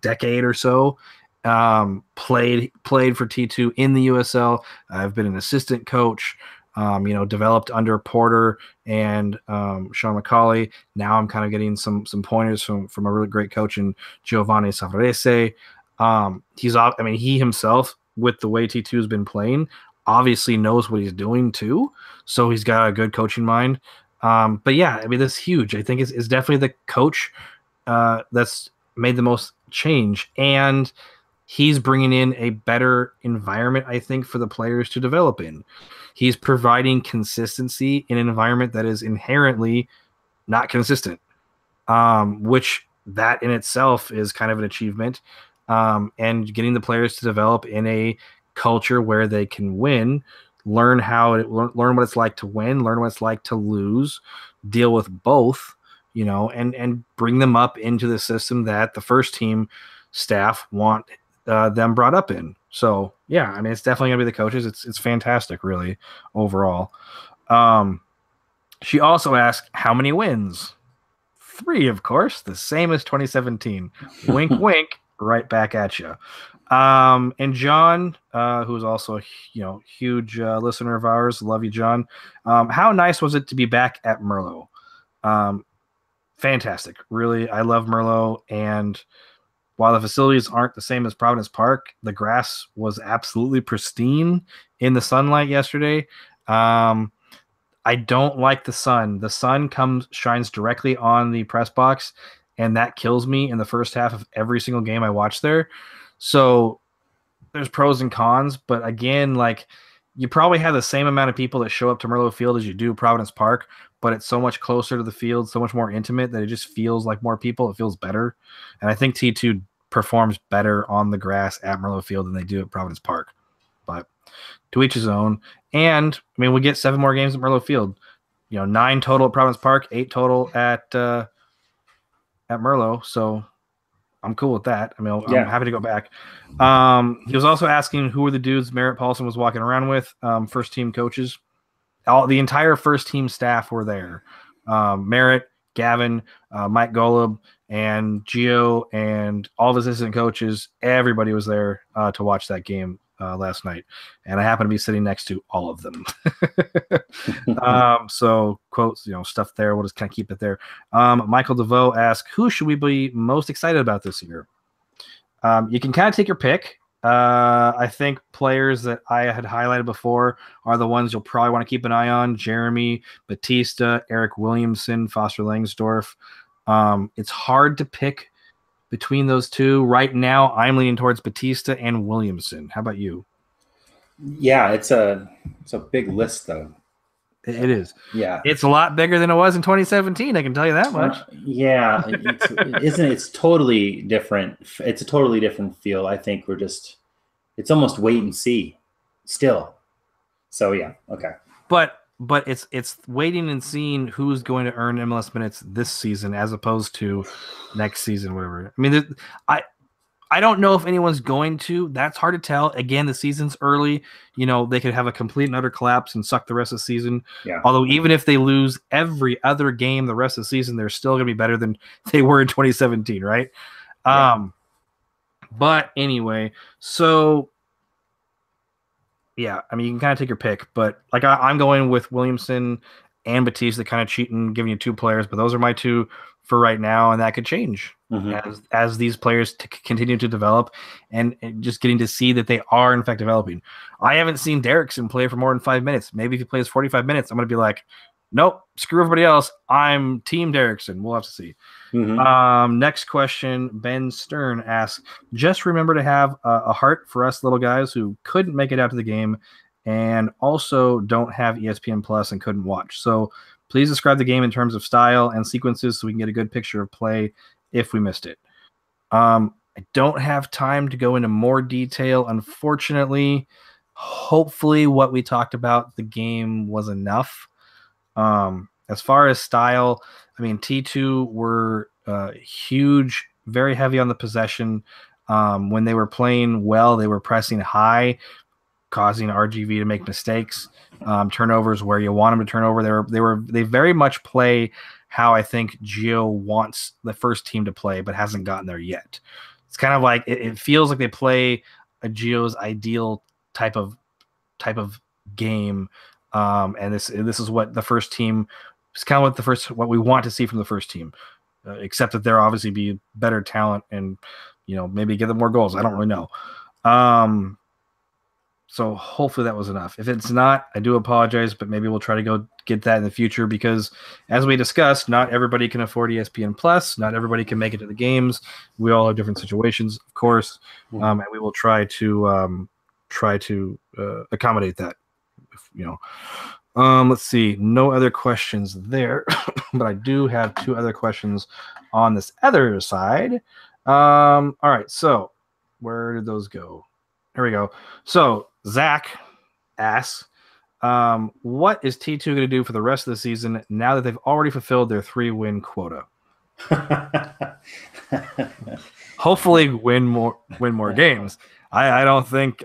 A: decade or so. Played for T2 in the USL. I've been an assistant coach, developed under Porter and Sean McCauley. Now I'm kind of getting some pointers from a really great coach in Giovanni Savarese. He himself, with the way T2 has been playing, obviously knows what he's doing too. So he's got a good coaching mind. But yeah, I mean, that's huge. I think it's definitely the coach that's made the most change. And he's bringing in a better environment, I think, for the players to develop in. He's providing consistency in an environment that is inherently not consistent, which that in itself is kind of an achievement. And getting the players to develop in a culture where they can win, learn what it's like to win, learn what it's like to lose, deal with both, and bring them up into the system that the first team staff want them brought up in. So yeah, I mean, it's definitely gonna be the coaches. It's fantastic, really, overall. She also asked how many wins. 3, of course, the same as 2017. Wink, wink, right back at you. And John, who's also a huge listener of ours, love you, John. How nice was it to be back at Merlot? Fantastic, really. I love Merlot, and while the facilities aren't the same as Providence Park, the grass was absolutely pristine in the sunlight yesterday. I don't like the sun. The sun shines directly on the press box, and that kills me in the first half of every single game I watch there. So there's pros and cons, but again, like, you probably have the same amount of people that show up to Merlot Field as you do Providence Park, but it's so much closer to the field, so much more intimate that it just feels like more people. It feels better. And I think T2 performs better on the grass at Merlot Field than they do at Providence Park. But to each his own. And I mean, we get 7 more games at Merlot Field. 9 total at Providence Park, 8 total at Merlot. So I'm cool with that. I mean, I'm happy to go back. He was also asking who were the dudes Merritt Paulson was walking around with, first team coaches. The entire first team staff were there. Merritt, Gavin, Mike Golub, and Gio, and all the assistant coaches. Everybody was there to watch that game last night, and I happen to be sitting next to all of them. So quotes, stuff there. We'll just kind of keep it there. Michael DeVoe asked, who should we be most excited about this year? You can kind of take your pick. I think players that I had highlighted before are the ones you'll probably want to keep an eye on: Jeremy, Batista, Eric Williamson, Foster Langsdorff. It's hard to pick between those two. Right now, I'm leaning towards Batista and Williamson. How about you?
B: Yeah, it's a big list, though.
A: It is.
B: Yeah.
A: It's a lot bigger than it was in 2017. I can tell you that much.
B: Yeah. It's totally different. It's a totally different feel. I think it's almost wait and see still. So yeah. Okay.
A: But it's waiting and seeing who's going to earn MLS minutes this season as opposed to next season, whatever. I mean, I don't know if anyone's going to. That's hard to tell. Again, the season's early. They could have a complete and utter collapse and suck the rest of the season.
B: Yeah.
A: Although even if they lose every other game the rest of the season, they're still going to be better than they were in 2017, right? Yeah. But anyway, so yeah, I mean, you can kind of take your pick, but like I'm going with Williamson and Batista, kind of cheating, giving you 2 players, but those are my 2 for right now, and that could change. as these players continue to develop, and just getting to see that they are in fact developing. I haven't seen Derrickson play for more than 5 minutes. Maybe if he plays 45 minutes, I'm going to be like, nope, screw everybody else. I'm Team Derrickson. We'll have to see. Next question, Ben Stern asks, just remember to have a heart for us little guys who couldn't make it out to the game and also don't have ESPN Plus and couldn't watch. So please describe the game in terms of style and sequences so we can get a good picture of play if we missed it. I don't have time to go into more detail, unfortunately. Hopefully what we talked about the game was enough. As far as style, I mean, T2 were huge, very heavy on the possession. When they were playing well, they were pressing high, causing RGV to make mistakes. Turnovers where you want them to turn over. They very much play how I think Gio wants the first team to play, but hasn't gotten there yet. It's kind of like it feels like they play a Gio's ideal type of game, and this is what the first team. It's kind of what we want to see from the first team, except that there obviously be better talent and maybe get them more goals. I don't really know. So hopefully that was enough. If it's not, I do apologize, but maybe we'll try to go get that in the future because, as we discussed, not everybody can afford ESPN Plus. Not everybody can make it to the games. We all have different situations, of course, and we will try to accommodate that. Let's see. No other questions there, but I do have 2 other questions on this other side. All right. So where did those go? Here we go. So Zach asks, what is T2 going to do for the rest of the season now that they've already fulfilled their 3-win quota? Hopefully win more games. I think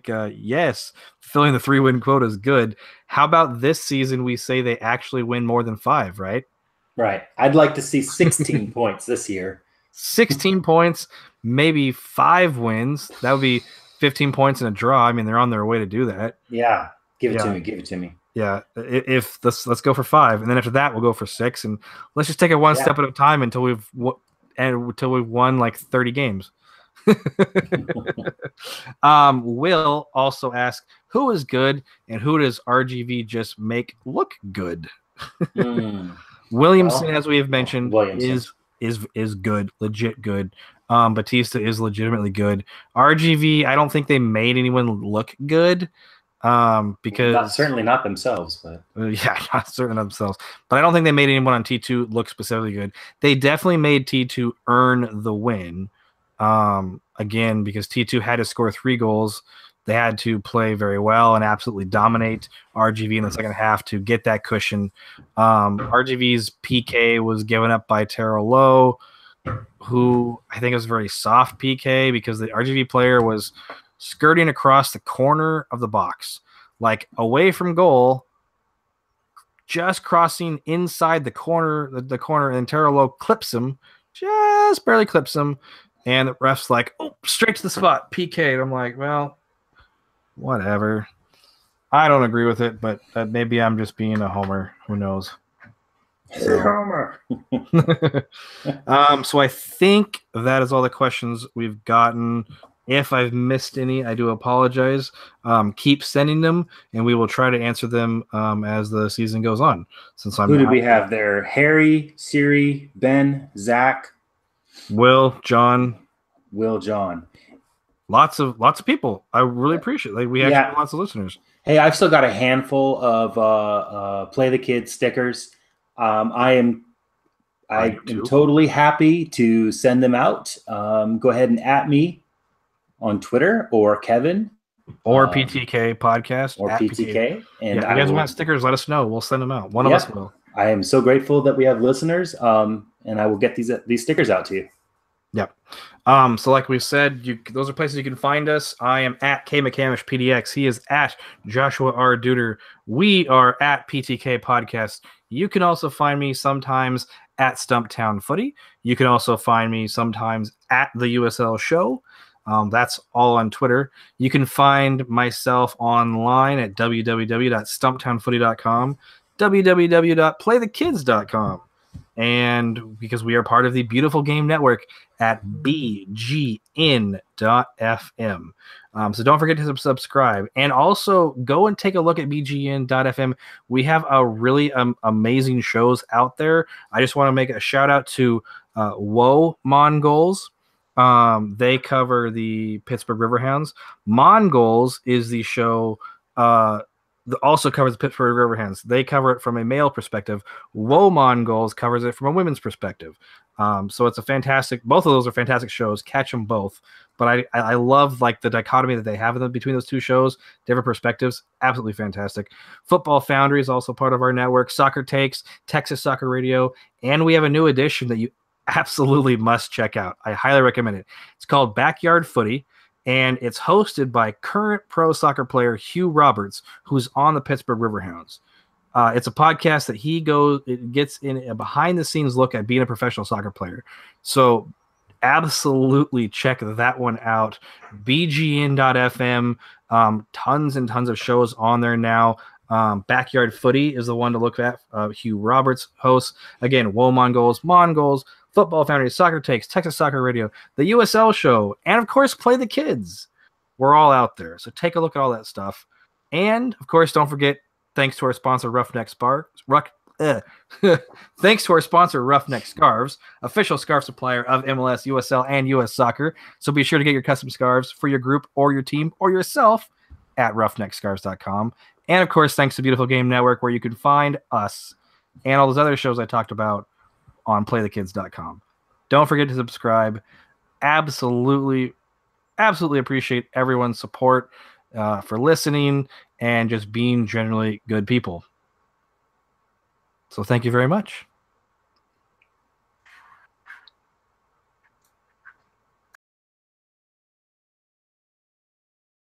A: yes, fulfilling the 3-win quota is good. How about this season we say they actually win more than 5, right?
B: Right. I'd like to see 16 points this year.
A: 16 points, maybe 5 wins. That would be 15 points in a draw. I mean, they're on their way to do that.
B: Yeah. Give it to me.
A: Yeah. Let's go for 5. And then after that, we'll go for 6. And let's just take it one step at a time until we've won like 30 games. Will also ask, who is good and who does RGV just make look good? Williamson, as we have mentioned, is good, legit good. Batista is legitimately good. RGV, I don't think they made anyone look good. Because
B: certainly not themselves, but
A: not certainly themselves. But I don't think they made anyone on T2 look specifically good. They definitely made T2 earn the win. Again, because T2 had to score 3 goals. They had to play very well and absolutely dominate RGV in the second half to get that cushion. RGV's PK was given up by Taro Lowe, who I think was a very soft PK because the RGV player was skirting across the corner of the box, like away from goal, just crossing inside the corner, and Taro Lowe clips him, just barely clips him, and the ref's like, oh, straight to the spot, PK. And I'm like, well, whatever. I don't agree with it, but maybe I'm just being a homer. Who knows?
B: So, homer.
A: So I think that is all the questions we've gotten. If I've missed any, I do apologize. Keep sending them, and we will try to answer them as the season goes on.
B: Who do we have there? Harry, Siri, Ben, Zach,
A: Will, John. Lots of people. I really appreciate it. Like we actually have lots of listeners.
B: Hey, I've still got a handful of Play the Kids stickers. I am totally happy to send them out. Go ahead and @ me on Twitter or Kevin
A: or PTK podcast
B: or PTK. And
A: if you guys want stickers, let us know. We'll send them out. One of us will.
B: I am so grateful that we have listeners. And I will get these stickers out to you.
A: Yep. So like we said, those are places you can find us. I am at KMcCamishPDX. He is at Joshua R. Duder. We are at PTK Podcast. You can also find me sometimes at Stumptown Footy. You can also find me sometimes at the USL Show. That's all on Twitter. You can find myself online at www.stumptownfooty.com, www.playthekids.com. And because we are part of the Beautiful Game Network at bgn.fm. So don't forget to subscribe. And also go and take a look at bgn.fm. We have a really amazing shows out there. I just want to make a shout out to Whoa Mongols. They cover the Pittsburgh Riverhounds. Mongols is the show that also covers the Pittsburgh Riverhounds. They cover it from a male perspective. Whoa Mongols covers it from a women's perspective. So it's a fantastic. Both of those are fantastic shows. Catch them both. But I love like the dichotomy that they have in them between those two shows. Different perspectives. Absolutely fantastic. Football Foundry is also part of our network. Soccer Takes, Texas Soccer Radio, and we have a new edition that you absolutely must check out. I highly recommend it. It's called Backyard Footy. And it's hosted by current pro soccer player Hugh Roberts, who's on the Pittsburgh Riverhounds. It's a podcast that it gets in a behind-the-scenes look at being a professional soccer player. So absolutely check that one out. bgn.fm, tons and tons of shows on there now. Backyard Footy is the one to look at. Hugh Roberts hosts. Again, Whoa Mongols, Football Foundry, Soccer Takes, Texas Soccer Radio, the USL Show, and of course, Play the Kids. We're all out there, so take a look at all that stuff. And of course, don't forget, thanks to our sponsor, thanks to our sponsor, Roughneck Scarves, official scarf supplier of MLS, USL, and US Soccer. So be sure to get your custom scarves for your group or your team or yourself at roughneckscarves.com. And of course, thanks to Beautiful Game Network, where you can find us and all those other shows I talked about on playthekids.com. Don't forget to subscribe. Absolutely appreciate everyone's support for listening and just being generally good people. So thank you very much.